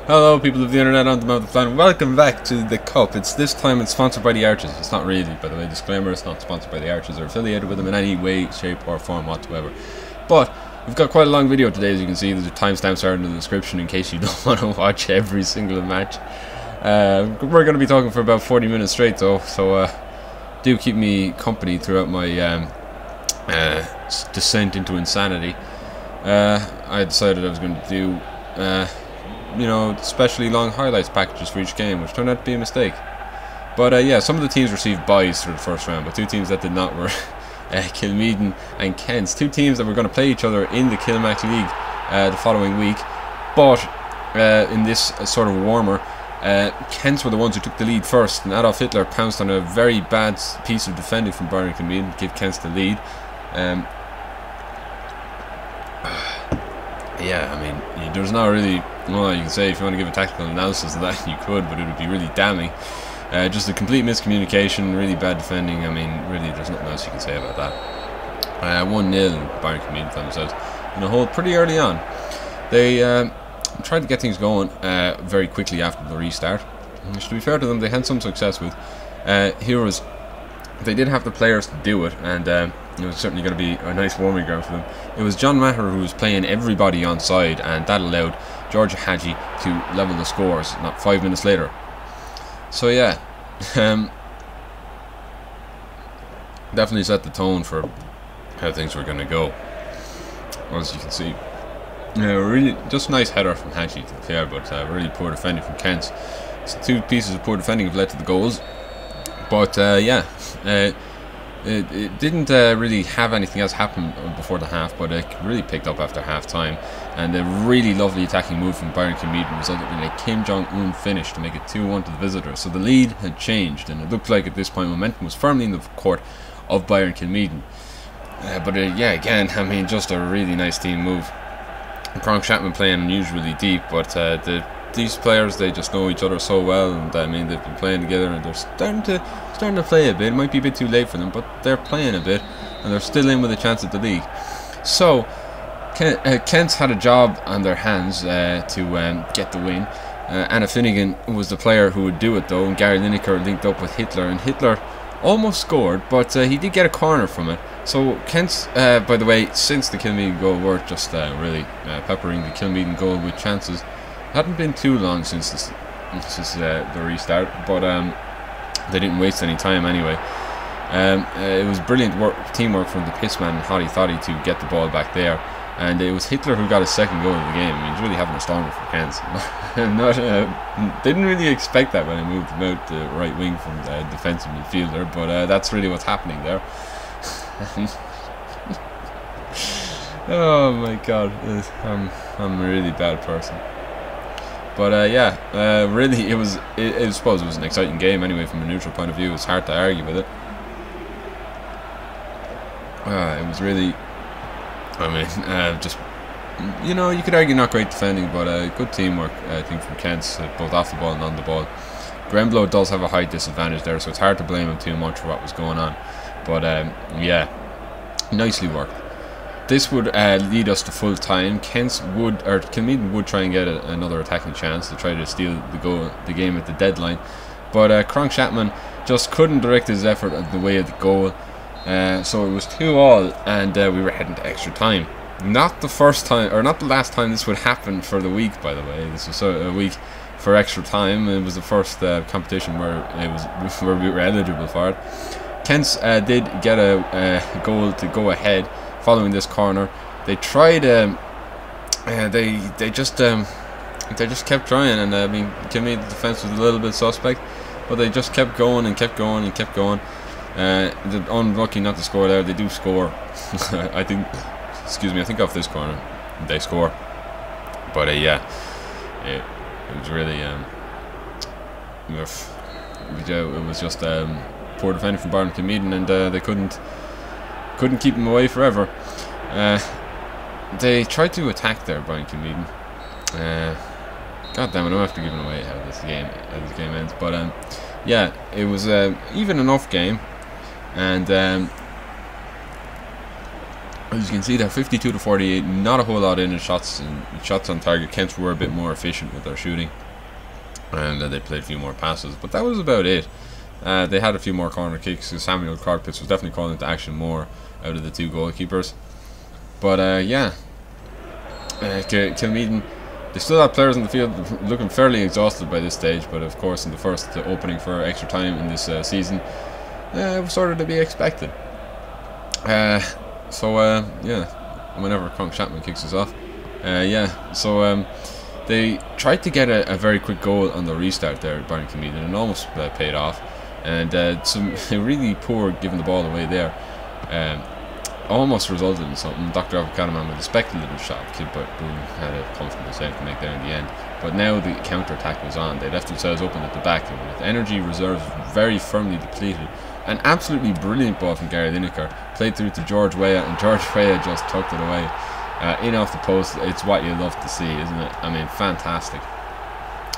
Hello people of the internet on the mouth of the planet, welcome back to the Cup. This time it's sponsored by the Archers. It's not really, by the way, disclaimer, it's not sponsored by the Archers or affiliated with them in any way, shape or form whatsoever. But we've got quite a long video today, as you can see. There's timestamps are in the description in case you don't want to watch every single match. We're going to be talking for about 40 minutes straight though, so do keep me company throughout my descent into insanity. I decided I was going to do you know, especially long highlights packages for each game, which turned out to be a mistake. But yeah, some of the teams received byes through the first round, but two teams that did not were Kilmeaden and Kents. Two teams that were going to play each other in the Kilmac League the following week. But in this sort of warmer, Kents were the ones who took the lead first, and Adolf Hitler pounced on a very bad piece of defending from Bayern Kilmeaden to give Kents the lead. Yeah, I mean, there's not really, well, you can say if you want to give a tactical analysis of that, you could, but it would be really damning. Just a complete miscommunication, really bad defending. I mean, really, there's nothing else you can say about that. 1-0, Bayern Kilmeaden found themselves in a hole pretty early on. They tried to get things going very quickly after the restart, which, to be fair to them, they had some success with. Heroes, they did have the players to do it, and it was certainly going to be a nice warming ground for them. It was John Maher who was playing everybody on side, and that allowed George Hadji to level the scores not 5 minutes later. So yeah, definitely set the tone for how things were going to go. As you can see, really just a nice header from Hadji to the fair, but really poor defending from Kent. So two pieces of poor defending have led to the goals. But yeah, it didn't really have anything else happen before the half, but it really picked up after half time. And a really lovely attacking move from Bayern Kilmeaden resulted in a Kim Jong-un finish to make it 2-1 to the visitors. So the lead had changed, and it looked like at this point momentum was firmly in the court of Bayern Kilmeaden. But yeah, again, I mean, just a really nice team move. Kronk Chapman playing unusually deep, but these players, they just know each other so well, and I mean, they've been playing together, and they're starting to play a bit. It might be a bit too late for them, but they're playing a bit, and they're still in with a chance at the league. So Kent's had a job on their hands to get the win. Anna Finnegan was the player who would do it though, and Gary Lineker linked up with Hitler, and Hitler almost scored, but he did get a corner from it. So Kent's, by the way, since the Kilmeaden goal, were just really peppering the Kilmeaden goal with chances. Hadn't been too long since the restart, but they didn't waste any time anyway. It was brilliant teamwork from the Pissman and Hottie Thotty to get the ball back there, and it was Hitler who got his second goal of the game. I mean, he's really having a stormer for Kent. Didn't really expect that when I moved him out the right wing from defensive midfielder, but that's really what's happening there. Oh my god, I'm a really bad person. But yeah, really, I suppose it was an exciting game anyway from a neutral point of view. It's hard to argue with it. It was really, I mean, just, you know, you could argue not great defending, but good teamwork, I think, from Kent, both off the ball and on the ball. Gremblow does have a height disadvantage there, so it's hard to blame him too much for what was going on. But yeah, nicely worked. This would lead us to full time. Kilmeaden would try and get another attacking chance to try to steal the game at the deadline, but Kronk Chapman just couldn't direct his effort at the way of the goal. So it was 2-2, and we were heading to extra time. Not the first time, or not the last time this would happen for the week, by the way. This was a week for extra time. It was the first competition where we were eligible for it. Kents did get a goal to go ahead following this corner. They tried, they just kept trying, and I mean, Kilmeaden's defense was a little bit suspect, but they just kept going and kept going and kept going. They're unlucky not to score there. They do score. I think, excuse me, I think off this corner they score. But yeah, it was really it was just poor defending from Bayern Kilmeaden, and they couldn't keep him away forever. They tried to attack there, Bayern Kilmeaden. God damn it, I'm after giving away how this game ends. But yeah, it was even enough game, and As you can see, they're 52 to 48. Not a whole lot in shots and shots on target. Kent were a bit more efficient with their shooting, and they played a few more passes, but that was about it. They had a few more corner kicks. Samuel Carpitz was definitely calling into action more out of the two goalkeepers. But yeah, Kilmeaden, they still have players in the field looking fairly exhausted by this stage, but of course in the first opening for extra time in this season, it was sort of to be expected. Yeah, whenever Conk Chapman kicks us off. They tried to get a very quick goal on the restart there at Bayern Kilmeaden, and almost paid off. And some really poor giving the ball away there almost resulted in something. Dr. Avocadaman with a speculative shot, but Boone had a comfortable save to make there in the end. But now the counter-attack was on. They left themselves open at the back, and with energy reserves very firmly depleted. An absolutely brilliant ball from Gary Lineker, played through to George Weah, and George Weah just tucked it away. In off the post. It's what you love to see, isn't it? I mean, fantastic.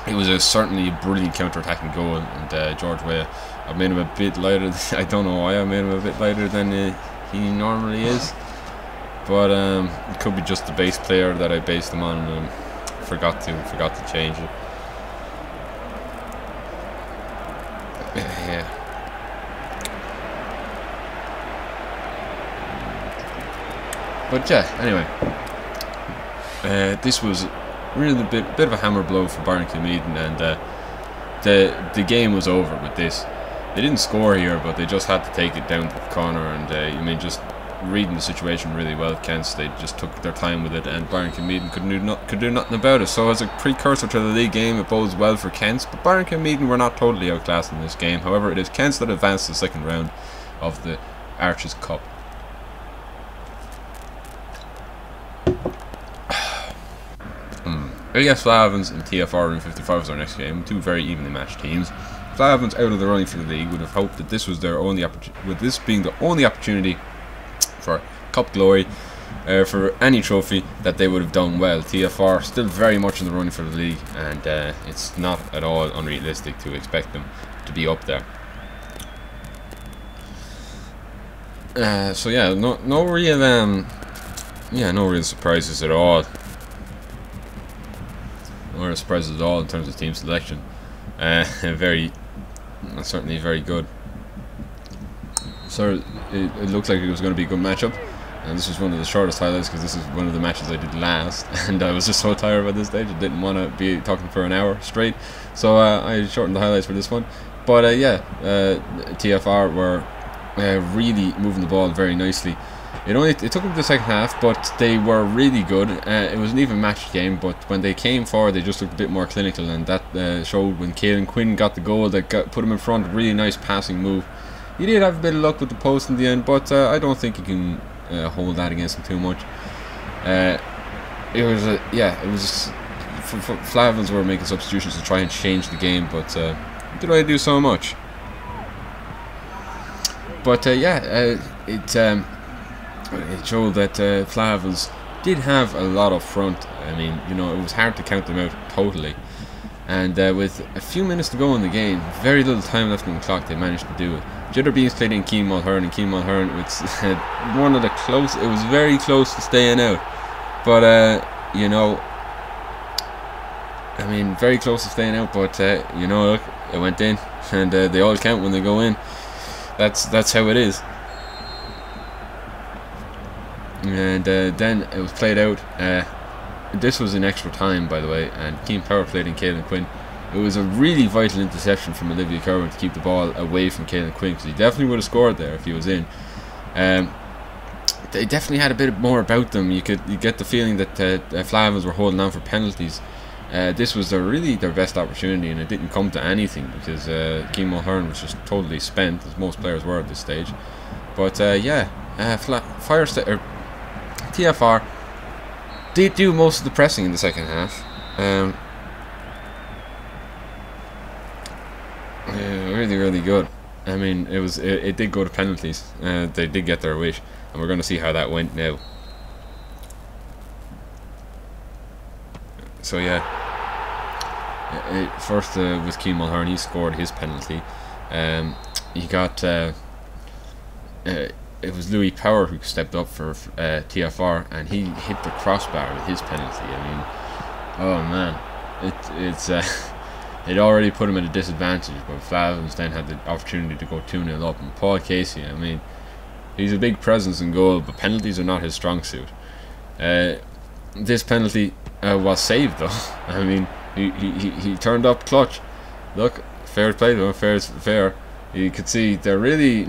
It was certainly a brilliant counter-attacking goal, and George Weah, I've made him a bit lighter. I don't know why I made him a bit lighter than he normally is, but it could be just the base player that I based him on, and forgot to change it. Yeah. But yeah, anyway, this was really a bit of a hammer blow for Bayern Kilmeaden, and the game was over with this. They didn't score here, but they just had to take it down to the corner, and I mean, just reading the situation really well, Kents, they just took their time with it, and Bayern Kilmeaden could do nothing about it. So as a precursor to the league game, it bodes well for Kents, but Bayern Kilmeaden were not totally outclassed in this game. However, it is Kents that advanced to the second round of the Arches Cup. Yes, Flahavans and TFR Room 55 was our next game. Two very evenly matched teams. Flahavans out of the running for the league would have hoped that this was their only opportunity, with this being the only opportunity for cup glory, for any trophy, that they would have done well. TFR still very much in the running for the league, and it's not at all unrealistic to expect them to be up there. So yeah, no real surprises at all. No real surprises at all in terms of team selection. Certainly very good. So it looks like it was going to be a good matchup, and this was one of the shortest highlights because this is one of the matches I did last, and I was just so tired by this stage. I didn't want to be talking for an hour straight, so I shortened the highlights for this one. But TFR were really moving the ball very nicely. It took them to the second half, but they were really good. It was an even matched game, but when they came forward, they just looked a bit more clinical, and that showed when Caelan Quinn got the goal that put him in front. A really nice passing move. He did have a bit of luck with the post in the end, but I don't think you can hold that against him too much. It was Flahavans were making substitutions to try and change the game, but did I do so much? But it showed that Flahavans did have a lot up front. I mean, you know, it was hard to count them out totally. And with a few minutes to go in the game, very little time left on the clock, they managed to do it. Jitterbeans played in Keane Mulhern, and Keane Mulhern, it's one of the close. It was very close to staying out, but you know, I mean, very close to staying out. But you know, look, it went in, and they all count when they go in. That's how it is. And then it was played out. This was in extra time, by the way, and Keane Power played in Caelan Quinn. It was a really vital interception from Olivia Kerwin to keep the ball away from Caelan Quinn, because he definitely would have scored there if he was in. They definitely had a bit more about them. You get the feeling that Flahavans were holding on for penalties. This was their best opportunity, and it didn't come to anything because Keane Mulhern was just totally spent, as most players were at this stage. But TFR did do most of the pressing in the second half. Really good. I mean, it did go to penalties. They did get their wish, and we're going to see how that went now. So yeah, first with Keane Mulhern, he scored his penalty. He got it was Louis Power who stepped up for TFR, and he hit the crossbar with his penalty. I mean, oh man, it's it already put him at a disadvantage, but Flahavans then had the opportunity to go 2-0 up, and Paul Casey, I mean, he's a big presence in goal, but penalties are not his strong suit. This penalty was saved though. I mean, he turned up clutch. Look, fair play though, fair is fair. You could see they're really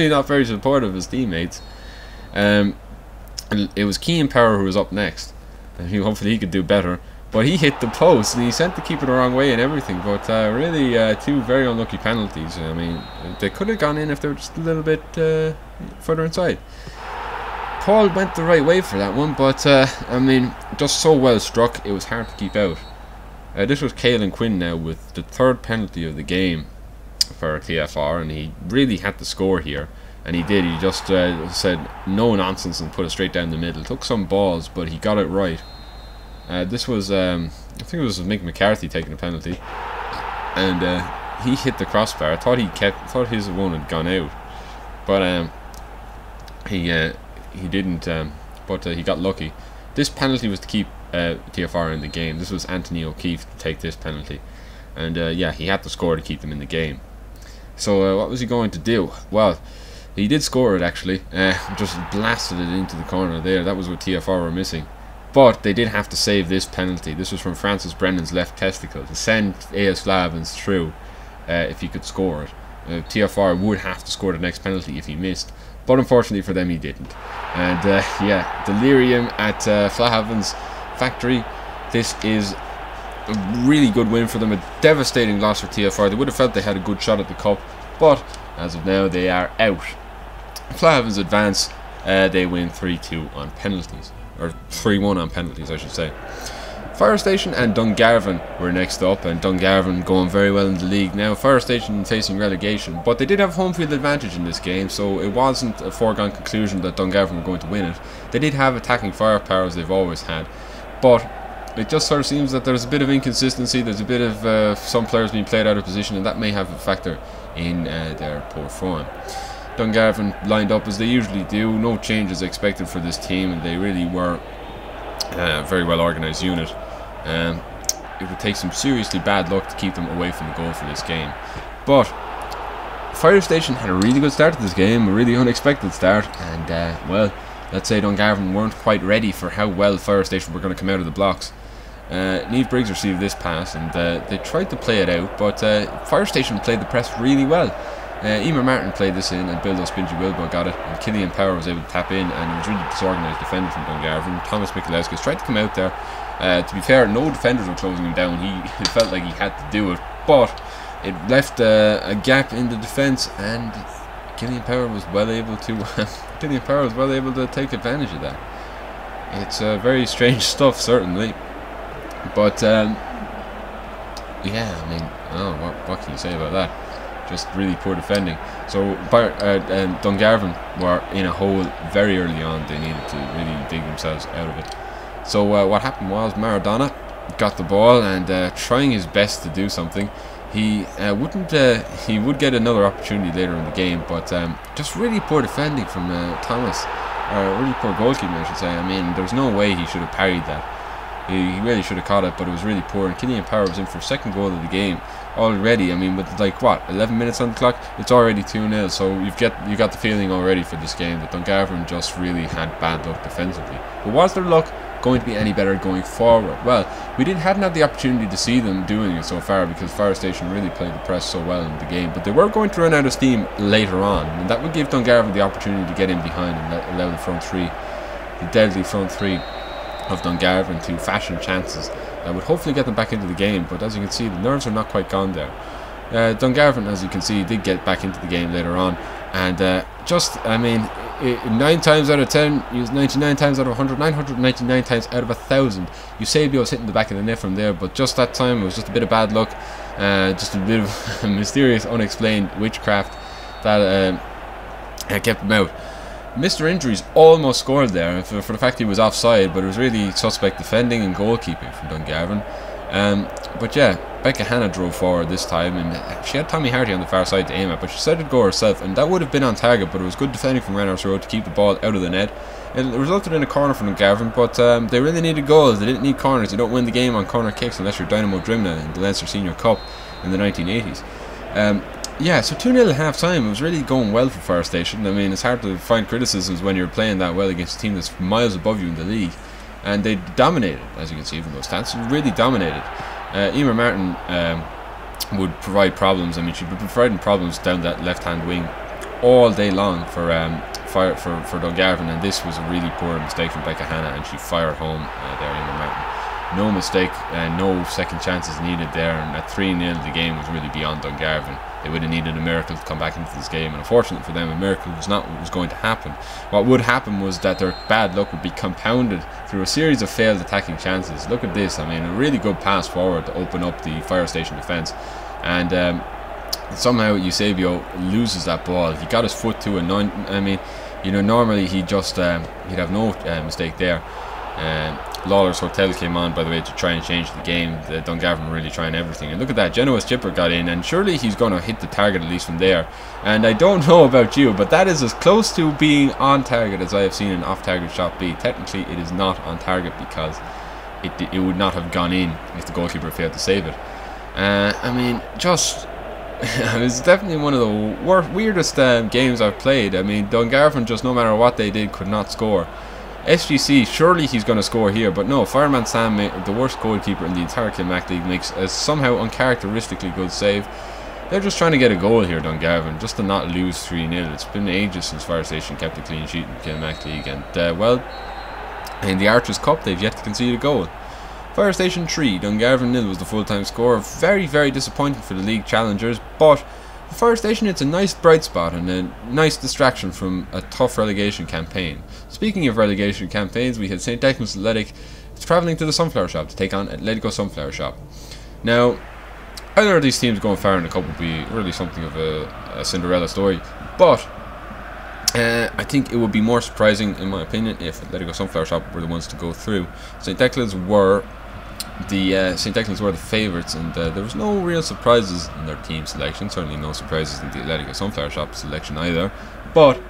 not very supportive of his teammates. And it was Keane Power who was up next, and hopefully he could do better. But he hit the post and he sent the keeper the wrong way and everything. But really, two very unlucky penalties. I mean, they could have gone in if they were just a little bit further inside. Paul went the right way for that one, but I mean, just so well struck, it was hard to keep out. This was Caelan Quinn now with the third penalty of the game for TFR, and he really had to score here, and he did. He just said no nonsense and put it straight down the middle. Took some balls, but he got it right. This was I think it was Mick McCarthy taking a penalty, and he hit the crossbar. I thought his one had gone out, but he didn't. But he got lucky. This penalty was to keep TFR in the game. This was Anthony O'Keefe to take this penalty, and yeah, he had to score to keep them in the game. So what was he going to do? Well, he did score it actually. Just blasted it into the corner there. That was what TFR were missing. But they did have to save this penalty. This was from Francis Brennan's left testicle to send AS Flahavans through if he could score it. TFR would have to score the next penalty if he missed, but unfortunately for them he didn't. And yeah, delirium at Flahavan's factory. This is a really good win for them, a devastating loss for TFR. They would have felt they had a good shot at the cup, but as of now they are out. Flahavans advance, they win 3-2 on penalties. Or 3-1 on penalties, I should say. Fire Station and Dungarvan were next up, and Dungarvan going very well in the league now. Fire Station facing relegation, but they did have home field advantage in this game, so it wasn't a foregone conclusion that Dungarvan were going to win it. They did have attacking firepower as they've always had, but it just sort of seems that there's a bit of inconsistency. There's a bit of some players being played out of position, and that may have a factor in their poor form. Dungarvan lined up as they usually do. No changes expected for this team, and they really were a very well organised unit. It would take some seriously bad luck to keep them away from the goal for this game. But Fire Station had a really good start to this game, a really unexpected start, and well, let's say Dungarvan weren't quite ready for how well Fire Station were going to come out of the blocks. Niamh Briggs received this pass, and they tried to play it out, but Fire Station played the press really well. Emer Martin played this in, and Bildo Spingy Wilbo got it, and Killian Power was able to tap in, and it was really disorganised defending from Dungarvan. Thomas Mikulauskis tried to come out there. To be fair, no defenders were closing him down. He felt like he had to do it, but it left a gap in the defence, and Killian Power was well able to take advantage of that. It's very strange stuff, certainly, but yeah, I mean, oh, what can you say about that? Just really poor defending. So Dungarvan were in a hole very early on. They needed to really dig themselves out of it. So what happened was Maradona got the ball, and trying his best to do something. He he would get another opportunity later in the game, but just really poor defending from Thomas, or really poor goalkeeping, I should say. I mean, there's no way he should have parried that. He really should have caught it, but it was really poor. And Killian Power was in for second goal of the game already. I mean, with like what, 11 minutes on the clock, it's already 2-0. So you got the feeling already for this game that Dungarvan just really had bad luck defensively. But was their luck going to be any better going forward? Well, hadn't had the opportunity to see them doing it so far, because Fire Station really played the press so well in the game. But they were going to run out of steam later on, and that would give Dungarvan the opportunity to get in behind and allow the front three, the deadly front three of Dungarvan, to fashion chances that would hopefully get them back into the game. But as you can see, the nerves are not quite gone there. Dungarvan, as you can see, did get back into the game later on, and I mean, 9 times out of 10, he was 99 times out of 100, 999 times out of 1,000. Eusebio was hitting the back of the net from there, but just that time it was just a bit of bad luck, just a bit of mysterious, unexplained witchcraft that kept him out. Mr. Injuries almost scored there for the fact he was offside, but it was really suspect defending and goalkeeping from Dungarvan. But yeah, Becca Hanna drove forward this time, and she had Tommy Harty on the far side to aim at, but she decided to go herself, and that would have been on target, but it was good defending from Renner's Road to keep the ball out of the net. It resulted in a corner from Dungarvan, but they really needed goals. They didn't need corners. They don't win the game on corner kicks unless you're Dynamo Drimna in the Leinster Senior Cup in the 1980s. Yeah, so 2-0 at half time. It was really going well for Fire Station. I mean, it's hard to find criticisms when you're playing that well against a team that's miles above you in the league. And they dominated, as you can see from those stats. Really dominated. Emer Martin would provide problems. I mean, she'd be providing problems down that left-hand wing all day long for Dungarvan, and this was a really poor mistake from Becca Hanna, and she fired home there, Emer Martin. No mistake, no second chances needed there, and at 3-0 the game was really beyond Dungarvan. They would have needed a miracle to come back into this game, and unfortunately for them, a miracle was not what was going to happen. What would happen was that their bad luck would be compounded through a series of failed attacking chances. Look at this. I mean, a really good pass forward to open up the Fire Station defence, and somehow Eusebio loses that ball. He got his foot to it. I mean, you know, normally he'd have no mistake there. Lawler's Hotel came on, by the way, to try and change the game. Dungarvan were really trying everything, and look at that, Genoa's chipper got in, and surely he's going to hit the target at least from there. And I don't know about you, but that is as close to being on target as I have seen an off-target shot be. Technically it is not on target because it would not have gone in if the goalkeeper failed to save it. I mean, just it was definitely one of the weirdest games I've played. I mean, Dungarvan, just no matter what they did, could not score. SGC, surely he's going to score here, but no, Fireman Sam, the worst goalkeeper in the entire Kilmac League, makes a somehow uncharacteristically good save. They're just trying to get a goal here, Dungarvan, just to not lose 3-0. It's been ages since Fire Station kept a clean sheet in the Kilmac League, and well, in the Archers Cup they've yet to concede a goal. Fire Station 3, Dungarvan 0 was the full-time score. Very, very disappointing for the league challengers, but for Fire Station it's a nice bright spot and a nice distraction from a tough relegation campaign. Speaking of relegation campaigns, we had St. Declan's Athletic travelling to the Sunflower Shop to take on Atlético Sunflower Shop. Now, either of these teams going far in the cup would be really something of a Cinderella story, but I think it would be more surprising, in my opinion, if Atlético Sunflower Shop were the ones to go through. St. Declan's were the favourites, and there was no real surprises in their team selection. Certainly no surprises in the Atlético Sunflower Shop selection either. But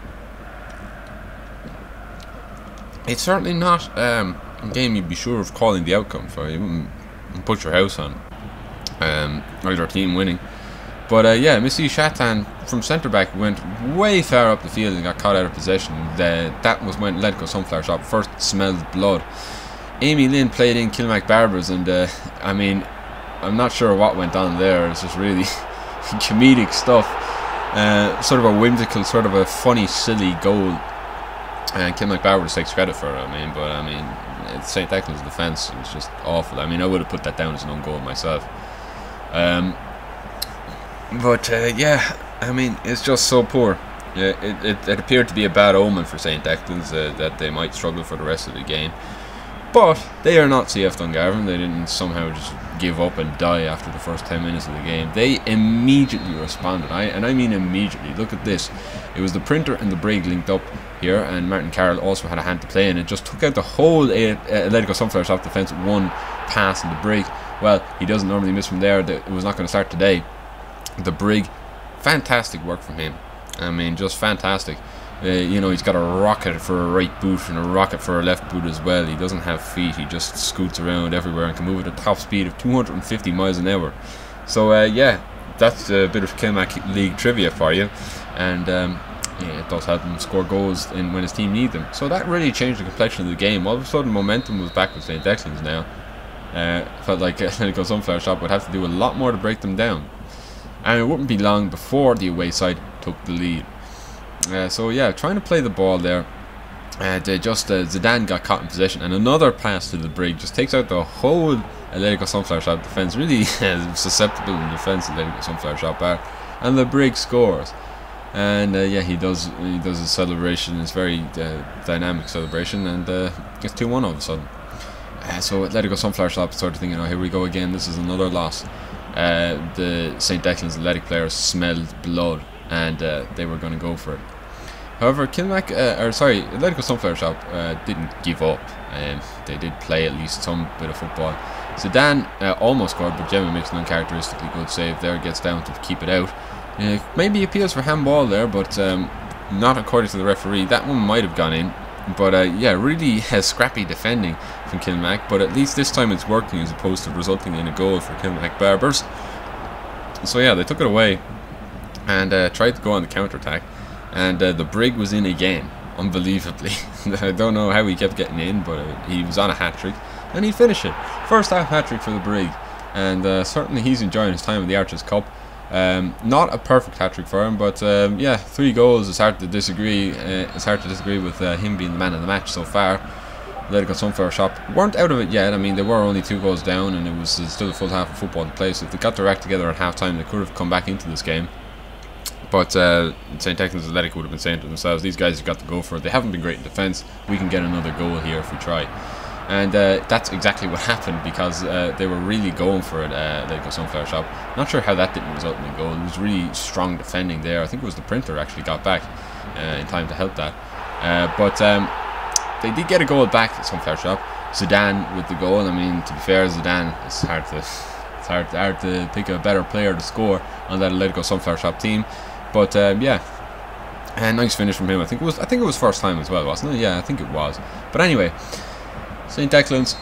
it's certainly not a game you'd be sure of calling the outcome for. You wouldn't put your house on either team winning. But yeah, Missy Chatan from centre back went way far up the field and got caught out of possession. That was when Atlético Sunflower Shop first smelled blood. Amy Lynn played in Kilmac Barbers, and I mean, I'm not sure what went on there. It's just really comedic stuff. Sort of a whimsical, sort of a funny, silly goal. And Kilmac Barbers takes credit for it, but I mean, St. Declan's defence was just awful. I mean, I would have put that down as an own goal myself. Yeah, I mean, it's just so poor. It appeared to be a bad omen for St. Declan's that they might struggle for the rest of the game. But they are not CF Dungarvan. They didn't somehow just give up and die after the first 10 minutes of the game. They immediately responded, and I mean immediately. Look at this. It was the Printer and the Brig linked up here, and Martin Carroll also had a hand to play in it. Just took out the whole Atlético Sunflower Shop defence with one pass in the Brig. Well, he doesn't normally miss from there. It was not going to start today. The Brig, fantastic work from him. I mean, just fantastic. You know, he's got a rocket for a right boot and a rocket for a left boot as well. He doesn't have feet. He just scoots around everywhere and can move at a top speed of 250 miles an hour. So yeah, that's a bit of Kilmac League trivia for you. And yeah, it does help him score goals when his team need them. So that really changed the complexion of the game. All of a sudden, momentum was back with St. Declan's now. Felt like Atlético Sunflower Shop would have to do a lot more to break them down. And it wouldn't be long before the away side took the lead. So yeah, trying to play the ball there. Zidane got caught in possession, and another pass to the Brig just takes out the whole Atlético Sunflower Shop defence. Really susceptible in defence, Atlético Sunflower Shop are, and the Brig scores. And yeah, he does his celebration. It's very dynamic celebration, and gets 2-1 all of a sudden. So Atlético Sunflower Shop started thinking, oh, here we go again. This is another loss. The St. Declan's Athletic players smelled blood, and they were going to go for it. However, Atlético Sunflower Shop didn't give up. They did play at least some bit of football. Zidane almost scored, but Gemma makes an uncharacteristically good save there, gets down to keep it out. Maybe appeals for handball there, but not according to the referee. That one might have gone in. But yeah, really scrappy defending from Kilmac, but at least this time it's working as opposed to resulting in a goal for Kilmac Barbers. So yeah, they took it away and tried to go on the counter-attack, and the Brig was in again, unbelievably. I don't know how he kept getting in, but he was on a hat-trick, and he finished it. First half hat-trick for the Brig, and certainly he's enjoying his time in the Archers Cup. Not a perfect hat-trick for him, but yeah, 3 goals. It's hard to disagree. It's hard to disagree with him being the man of the match so far. Atlético Sunflower Shop weren't out of it yet. I mean, they were only 2 goals down, and it was still a full half of football to play. So if they got their act together at half-time, they could have come back into this game. But St. Declan's Atlético would have been saying to themselves, these guys have got to go for it. They haven't been great in defence. We can get another goal here if we try. And that's exactly what happened, because they were really going for it, Atlético Sunflower Shop. Not sure how that didn't result in a goal. It was really strong defending there. I think it was the printer actually got back in time to help that. But they did get a goal back at Sunflower Shop. Zidane with the goal. I mean, to be fair, Zidane, it's hard to pick a better player to score on that Atlético Sunflower Shop team. But yeah, a nice finish from him. I think it was first time as well, wasn't it? Yeah, I think it was. But anyway, St. Declan's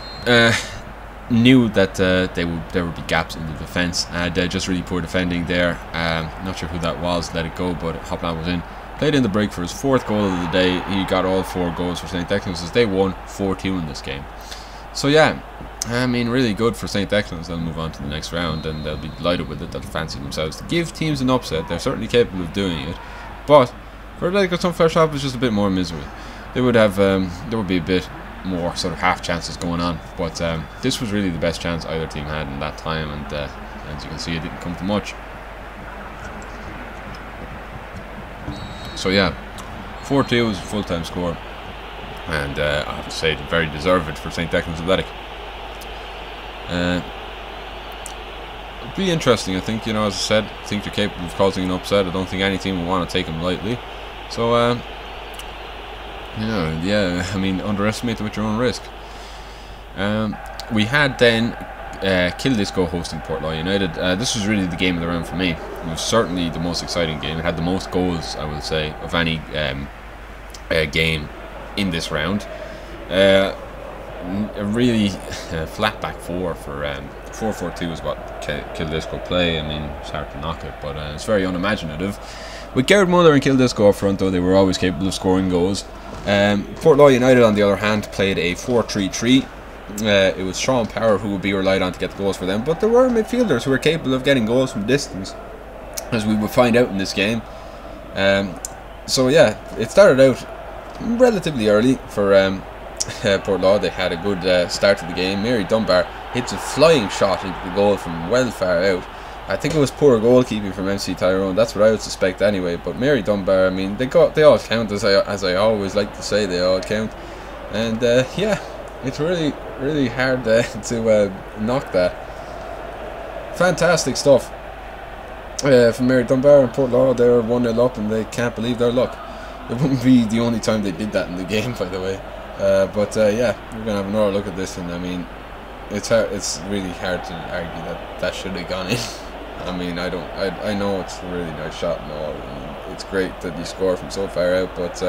knew that there would be gaps in the defence, and just really poor defending there. Not sure who that was, let it go, but Hopland was in. Played in the break for his 4th goal of the day. He got all 4 goals for St. Declan's as they won 4-2 in this game. So yeah, I mean, really good for St. Declan's. They'll move on to the next round, and they'll be delighted with it. They'll fancy themselves to give teams an upset. They're certainly capable of doing it, but for Atlético Sunflower Shop, it's just a bit more misery. They would have there would be a bit more sort of half chances going on, but this was really the best chance either team had in that time, and as you can see, it didn't come to much. So yeah, 4-2 was a full-time score, and I have to say, very deserved for St. Declan's Athletic. It'll be interesting, I think. You know, as I said, I think they're capable of causing an upset. I don't think any team will want to take them lightly. So you know, yeah, I mean, underestimate them at your own risk. We had then Kilmac's hosting Portlaw United. This was really the game of the round for me. It was certainly the most exciting game. It had the most goals, I would say, of any game in this round. A really flat back 4 for 4-4-2 is what Kilmac's play. I mean, it's hard to knock it, but it's very unimaginative. With Garrett Muller and Kilmac's up front, though, they were always capable of scoring goals. Portlaw United, on the other hand, played a 4-3-3. It was Sean Power who would be relied on to get the goals for them, but there were midfielders who were capable of getting goals from distance, as we would find out in this game. So yeah, it started out relatively early for Portlaw. They had a good start to the game. Mary Dunbar hits a flying shot into the goal from well far out. I think it was poor goalkeeping from MC Tyrone. That's what I would suspect anyway. But Mary Dunbar, I mean, they all count, as I always like to say, they all count. And yeah, it's really hard to knock that. Fantastic stuff from Mary Dunbar and Portlaw. They're 1-0 up, and they can't believe their luck. It wouldn't be the only time they did that in the game, by the way. But yeah, we're gonna have another look at this, and I mean, it's really hard to argue that should have gone in. I mean, I know it's a really nice shot and all, and it's great that you score from so far out, but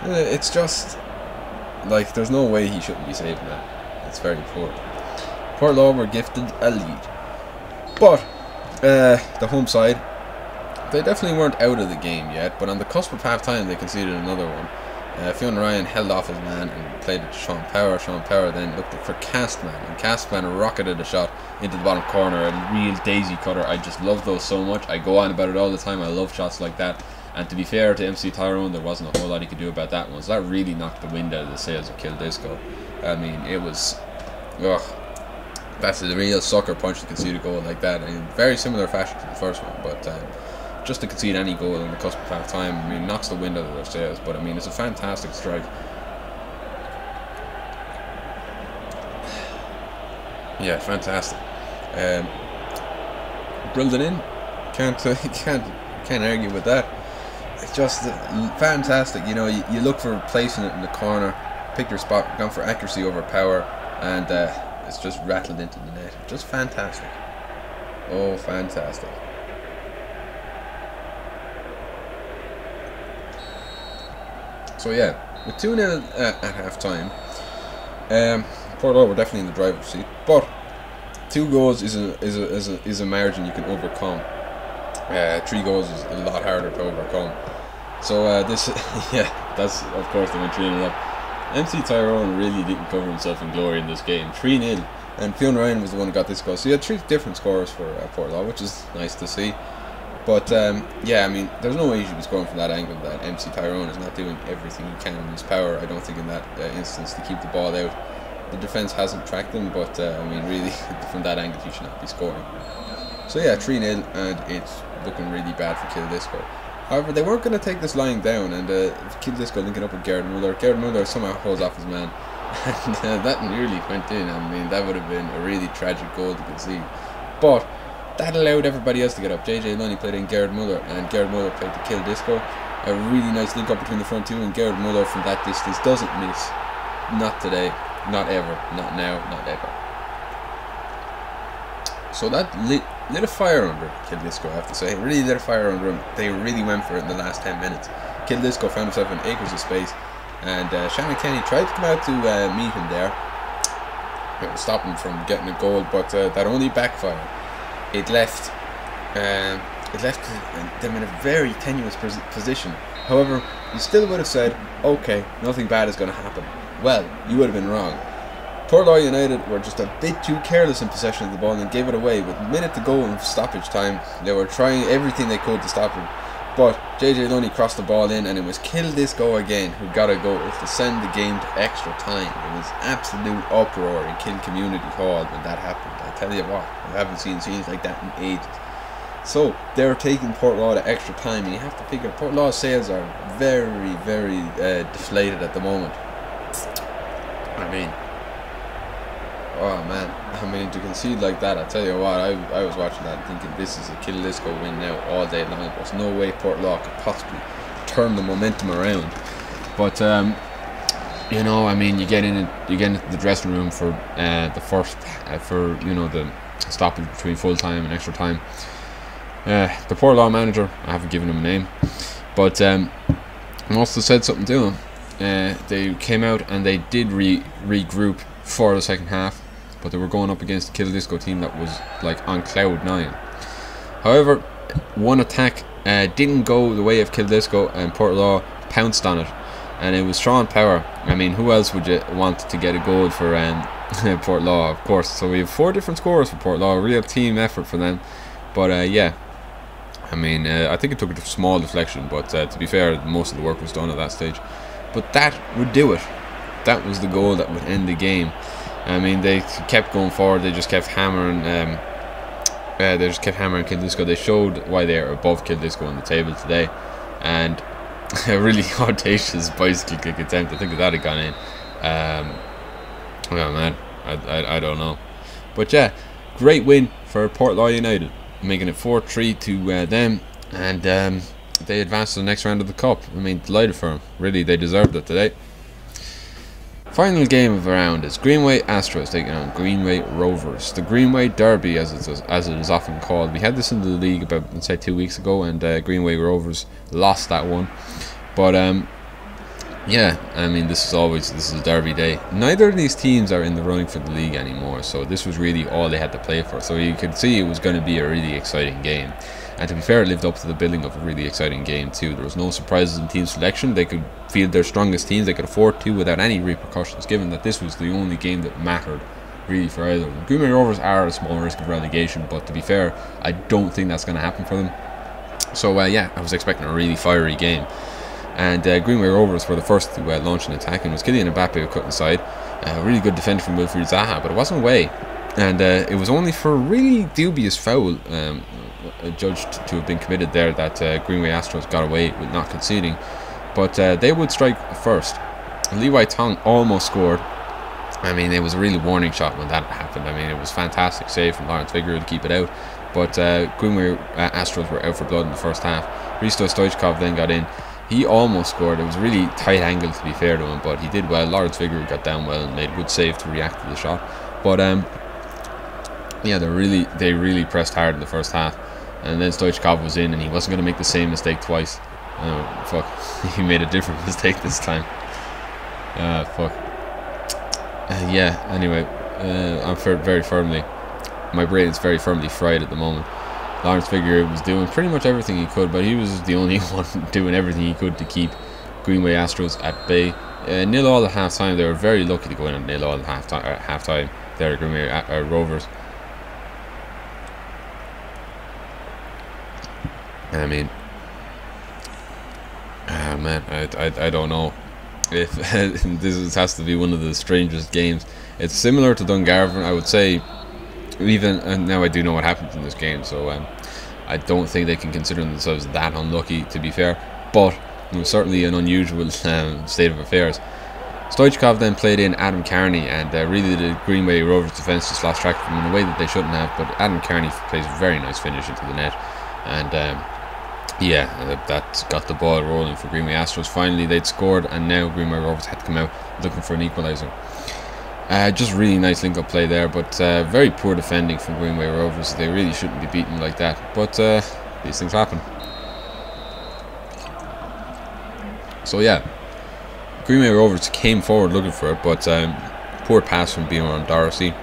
it's just like there's no way he shouldn't be saving that. It's very poor. Portlaw were gifted a lead, but the home side, they definitely weren't out of the game yet, but on the cusp of half time they conceded another one. Fionn Ryan held off his man and played it to Sean Power. Sean Power then looked for Castman, and Castman rocketed a shot into the bottom corner, a real daisy cutter. I just love those so much. I go on about it all the time. I love shots like that. And to be fair to MC Tyrone, there wasn't a whole lot he could do about that one. So that really knocked the wind out of the sails of Kilmac's. I mean, it was, that's a real sucker punch to concede a goal like that. In very similar fashion to the first one, but just to concede any goal on the cusp of half time, I mean, knocks the wind out of their sails. But I mean, it's a fantastic strike. Yeah, fantastic. Drilled it in. Can't argue with that. It's just fantastic. You know, you look for placing it in the corner, pick your spot, gone for accuracy over power, and it's just rattled into the net. Just fantastic. Oh, fantastic. So yeah, with 2-0 at half time, Portlaw were definitely in the driver's seat, but 2 goals is a margin you can overcome. 3 goals is a lot harder to overcome. So this, yeah, that's of course they went 3-0 up. MC Tyrone really didn't cover himself in glory in this game. 3-0, and Fionn Ryan was the one who got this goal. So you had 3 different scorers for Portlaw, which is nice to see. But yeah, I mean, there's no way you should be scoring from that angle. That MC Tyrone is not doing everything he can in his power, I don't think, in that instance, to keep the ball out. The defence hasn't tracked him, but I mean, really, from that angle, he should not be scoring. So yeah, 3-0, and it's looking really bad for Kildisco. However, they weren't going to take this lying down, and Kildisco linking up with Gerard Muller. Gerard Muller somehow holds off his man, and that nearly went in. I mean, that would have been a really tragic goal to concede. But that allowed everybody else to get up. JJ Lunny played in Gerard Muller, and Gerard Muller played to Kildisco. A really nice link up between the front two, and Gerard Muller from that distance doesn't miss. Not today, not ever, not now, not ever. So that lit a fire under Kildisco, I have to say. It really lit a fire under them. They really went for it in the last 10 minutes. Kildisco found himself in acres of space, and Shannon Kenny tried to come out to meet him there, stop him from getting a goal, but that only backfired. It left them in a very tenuous position. However, you still would have said, okay, nothing bad is going to happen. Well, you would have been wrong. Portlaw United were just a bit too careless in possession of the ball and gave it away. With a minute to go in stoppage time, they were trying everything they could to stop it. But JJ Lunny crossed the ball in, and it was Kildisco again who got a goal to send the game to extra time. It was absolute uproar in Kill Community Hall when that happened. I tell you what, I haven't seen scenes like that in ages. So they're taking Portlaw to extra time, and you have to figure Portlaw's sales are very, very deflated at the moment. I mean, oh man, I mean, to concede like that, I tell you what, I was watching that thinking this is a Kildisco win now all day long. There's no way Portlaw could possibly turn the momentum around. But you know, I mean, you get into the dressing room for the first for the stoppage between full time and extra time. The Portlaw manager, I haven't given him a name, but must have said something to him. They came out and they did regroup for the second half, but they were going up against a Kildisco team that was like on cloud 9. However, one attack didn't go the way of Kildisco, and Portlaw pounced on it, and it was Sean Power. I mean, who else would you want to get a goal for Portlaw, of course? So we have 4 different scorers for Portlaw, a real team effort for them. But yeah, I mean, I think it took a small deflection, but to be fair, most of the work was done at that stage. But that would do it. That was the goal that would end the game. I mean, they kept going forward. They just kept hammering. Kildisco. They showed why they are above Kildisco on the table today, and a really audacious bicycle kick attempt. I think if that had gone in, oh man, I don't know. But yeah, great win for Portlaw United, making it 4-3 to them, and they advanced to the next round of the cup. I mean, delighted for them. Really, they deserved it today. Final game of the round is Greenway Astros taking on Greenway Rovers. The Greenway Derby, as it is often called. We had this in the league about, let's say, 2 weeks ago, and Greenway Rovers lost that one. But yeah, I mean, this is a derby day. Neither of these teams are in the running for the league anymore, so this was really all they had to play for. So you could see it was going to be a really exciting game. And to be fair, it lived up to the billing of a really exciting game too. There was no surprises in team selection. They could field their strongest teams. They could afford to without any repercussions, given that this was the only game that mattered really for either of them. Greenway Rovers are at a small risk of relegation, but to be fair, I don't think that's going to happen for them. So yeah, I was expecting a really fiery game. And Greenway Rovers were the first to launch an attack, and it was Kylian Mbappe who cut inside. Really good defender from Wilfried Zaha, but it wasn't away. And it was only for a really dubious foul judged to have been committed there that Greenway Astros got away with not conceding. But they would strike first. Lee Wai Tong almost scored. I mean, it was a really warning shot when that happened. I mean, it was fantastic save from Lawrence Vigouroux to keep it out. But Greenway Astros were out for blood in the first half. Risto Stoichkov then got in. He almost scored. It was a really tight angle, to be fair to him, but he did well. Lawrence Vigouroux got down well and made a good save to react to the shot. But yeah, they really pressed hard in the first half, and then Stoichkov was in, and he wasn't going to make the same mistake twice. Oh fuck, he made a different mistake this time. Fuck. Yeah. Anyway, I'm very firmly. My brain is very firmly fried at the moment. Lawrence Figueroa was doing pretty much everything he could, but he was the only one doing everything he could to keep Greenway Astros at bay. 0-0 at half time. They were very lucky to go in at 0-0 at half time. There, Greenway Rovers. I mean, man, I don't know if this has to be one of the strangest games. It's similar to Dungarvan, I would say. Even and now I do know what happened in this game, so I don't think they can consider themselves that unlucky, to be fair. But it was certainly an unusual state of affairs. Stoichkov then played in Adam Carney, and really the Greenway Rovers defence just lost track of him in a way that they shouldn't have. But Adam Carney plays a very nice finish into the net, and yeah, that got the ball rolling for Greenway Astros. Finally, they'd scored, and now Greenway Rovers had to come out looking for an equaliser. Just really nice link-up play there, but very poor defending from Greenway Rovers. They really shouldn't be beaten like that, but these things happen. So yeah, Greenway Rovers came forward looking for it, but poor pass from Bjorn Dorsey.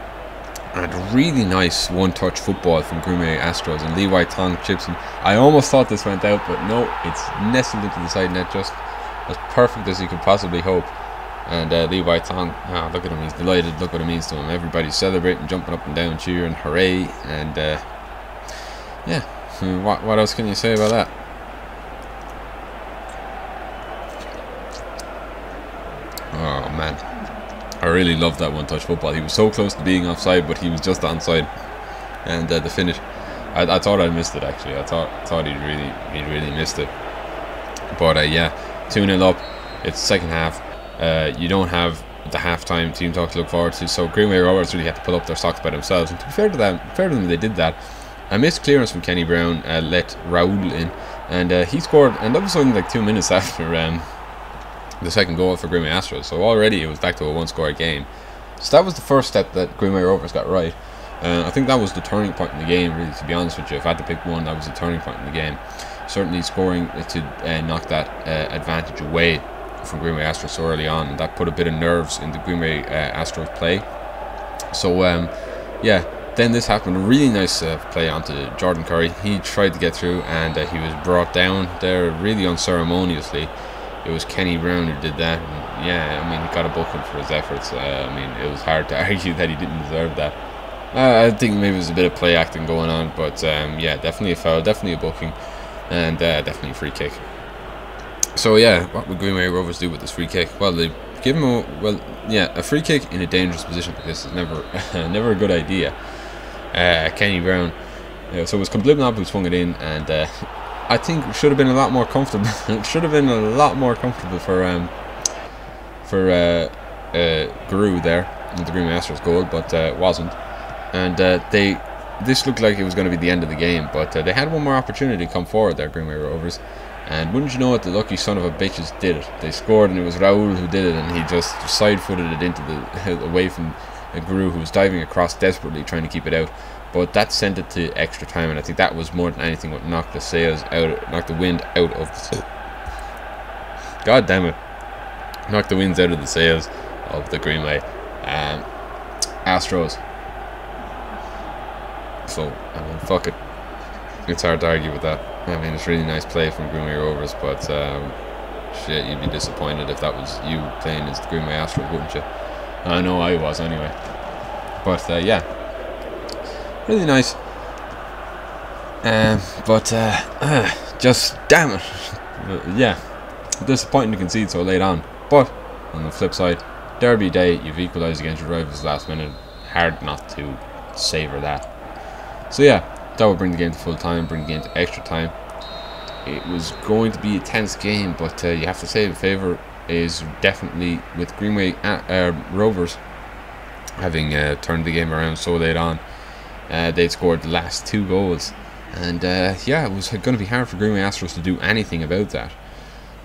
And really nice one-touch football from Greenway Astros, and Levi Tong chips in. I almost thought this went out, but no, it's nestled into the side net just as perfect as you could possibly hope. And Levi Tong, look at him, he's delighted, look what it means to him. Everybody's celebrating, jumping up and down, cheering, hooray. And yeah, what else can you say about that? Oh man, I really loved that one-touch football. He was so close to being offside, but he was just onside. And the finish, I thought I missed it actually. I thought he'd really missed it. But yeah, 2-0 up. It's second half. You don't have the halftime team talk to look forward to, so Greenway Rovers really had to pull up their socks by themselves. And to be fair to them, they did that. A missed clearance from Kenny Brown let Raul in, and he scored. And that was only like 2 minutes after the second goal for Greenway Astros. So already it was back to a one-score game. So that was the first step that Greenway Rovers got right. I think that was the turning point in the game, really, to be honest with you. If I had to pick one, that was the turning point in the game. Certainly scoring to knock that advantage away from Greenway Astros so early on, and that put a bit of nerves in the Greenway Astros play. So yeah, then this happened. A really nice play onto Jordan Curry. He tried to get through, and he was brought down there really unceremoniously. It was Kenny Brown who did that. And yeah, I mean, he got a booking for his efforts. I mean, it was hard to argue that he didn't deserve that. I think maybe it was a bit of play acting going on, but yeah, definitely a foul, definitely a booking, and definitely a free kick. So yeah, what would Greenway Rovers do with this free kick? Well, they give him a free kick in a dangerous position like this is never never a good idea. Kenny Brown, so it was Kilmeaden who swung it in, and I think it should have been a lot more comfortable. It should have been a lot more comfortable for Guru there with the Greenway Astros goal, but it wasn't. And this looked like it was going to be the end of the game, but they had one more opportunity to come forward there, Greenway Rovers. And wouldn't you know it, the lucky son of a bitches did it. They scored, and it was Raul who did it, and he just side-footed it into the away from Guru, who was diving across desperately trying to keep it out. But that sent it to extra time, and I think that was more than anything what knocked the sails out, knocked the wind out of the sails. God damn it! Knocked the winds out of the sails of the Greenway Astros. So I mean, fuck it. It's hard to argue with that. I mean, it's really nice play from Greenway Rovers, but shit, you'd be disappointed if that was you playing as the Greenway Astros, wouldn't you? I know I was anyway. But yeah, really nice. But just damn it, yeah, disappointing to concede so late on. But on the flip side, derby day, you've equalised against your rivals last minute. Hard not to savour that. So yeah, that would bring the game to full time, bring the game to extra time. It was going to be a tense game, but you have to say the favour is definitely with Greenway Rovers having turned the game around so late on. They'd scored the last 2 goals, and yeah, it was going to be hard for Greenway Astros to do anything about that.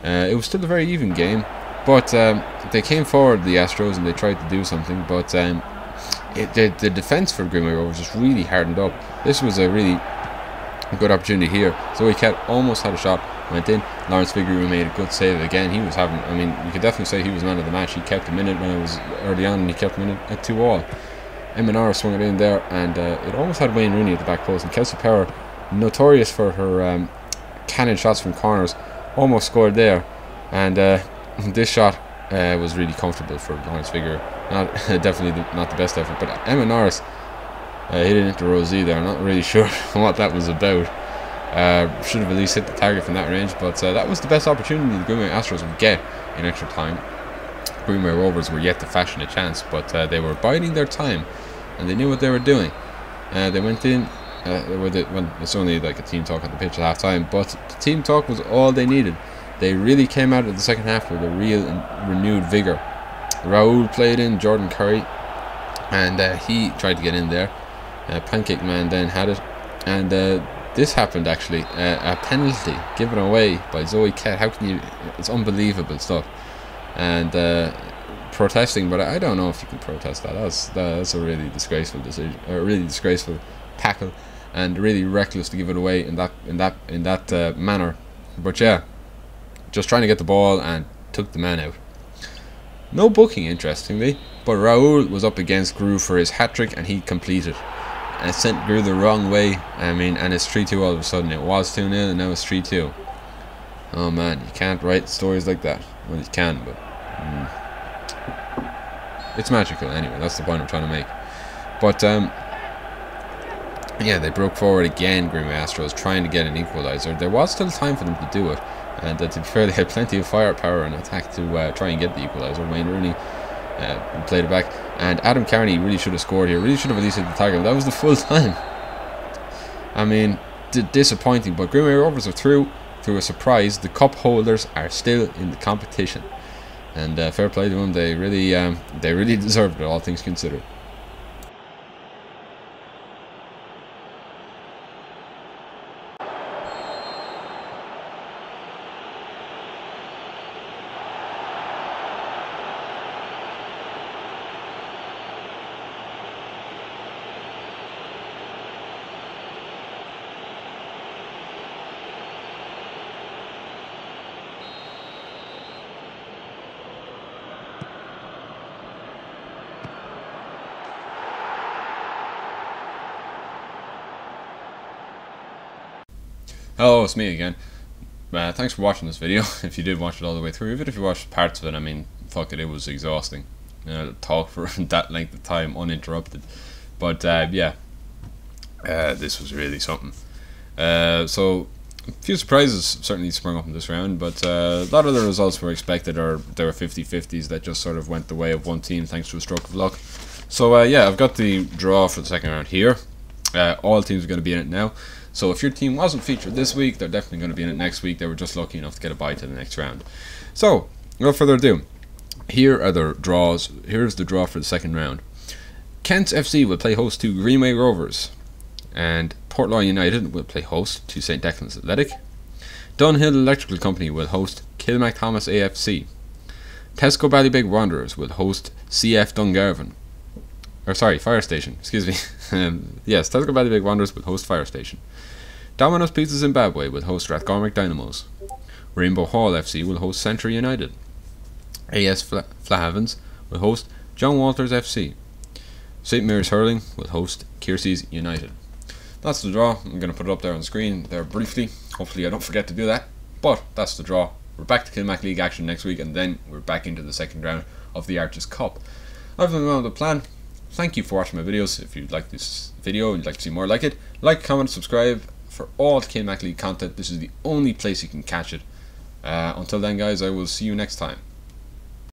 It was still a very even game, but they came forward, the Astros, and they tried to do something, but the defence for Greenway Rovers just really hardened up. This was a really good opportunity here. Zoe Kett almost had a shot, went in. Lawrence Figueroa made a good save again. He was having, I mean, you could definitely say he was man of the match. He kept him in it when it was early on, and he kept him in it at 2-all. Emma swung it in there, and it almost had Wayne Rooney at the back post. And Kelsey Power, notorious for her cannon shots from corners, almost scored there. And this shot was really comfortable for Lawrence Figueroa. Definitely not the best effort, but Emma Norris hit it into Rosie there. I'm not really sure what that was about. Should have at least hit the target from that range, but that was the best opportunity the Greenway Astros would get in extra time. Greenway Rovers were yet to fashion a chance, but they were biding their time, and they knew what they were doing. They went in. It's only like a team talk on the pitch at half time, but the team talk was all they needed. They really came out of the second half with a real and renewed vigour. Raul played in, Jordan Curry, and he tried to get in there. Pancake Man then had it, and this happened actually. A penalty given away by Zoe Kett. How can you? It's unbelievable stuff. And protesting, but I don't know if you can protest that. That's a really disgraceful decision, a really disgraceful tackle, and really reckless to give it away in that manner. But yeah, just trying to get the ball and took the man out. No booking, interestingly, but Raul was up against Grew for his hat-trick, and he completed. And it sent Grew the wrong way. I mean, and it's 3-2 all of a sudden. It was 2-0 and now it's 3-2. Oh man, you can't write stories like that. Well, you can, but it's magical anyway. That's the point I'm trying to make. But yeah, they broke forward again, Greenway Astros, trying to get an equaliser. There was still time for them to do it, and to be fair, they had plenty of firepower and attack to try and get the equaliser. Wayne Rooney played it back, and Adam Carney really should have scored here. Really should have at least hit the target. That was the full time. I mean, disappointing, but Greenway Rovers are through a surprise. The cup holders are still in the competition, and fair play to them. They really deserved it, all things considered. Hello, it's me again. Thanks for watching this video, if you did watch it all the way through. Even if you watched parts of it, I mean, fuck it, it was exhausting. To talk for that length of time uninterrupted. But yeah, this was really something. So, a few surprises certainly sprung up in this round, but a lot of the results were expected, or there were 50-50s that just sort of went the way of one team thanks to a stroke of luck. So yeah, I've got the draw for the second round here. All teams are going to be in it now. So if your team wasn't featured this week, they're definitely going to be in it next week. They were just lucky enough to get a bye to the next round. So, without further ado, here are the draws. Here's the draw for the second round. Kent FC will play host to Greenway Rovers, and Portlaw United will play host to St. Declan's Athletic. Dunhill Electrical Company will host Kilmac Thomas AFC. Tesco Ballybeg Wanderers will host CF Dungarvan. Or sorry, Fire Station, excuse me. Yes, Tesco Ballybeg Wanderers will host Fire Station. Domino's Pizza Zimbabwe will host Rathgormack Dynamos. Rainbow Hall FC will host Century United. AS Flahavans will host John Walters FC. St. Mary's Hurling will host Kiersey's United. That's the draw. I'm going to put it up there on the screen there briefly. Hopefully I don't forget to do that. But that's the draw. We're back to Kilmac League action next week, and then we're back into the second round of the Arches Cup. Other than the plan, thank you for watching my videos. If you like this video and you'd like to see more like it, like, comment, subscribe for all the Kilmac League content. This is the only place you can catch it. Until then, guys, I will see you next time.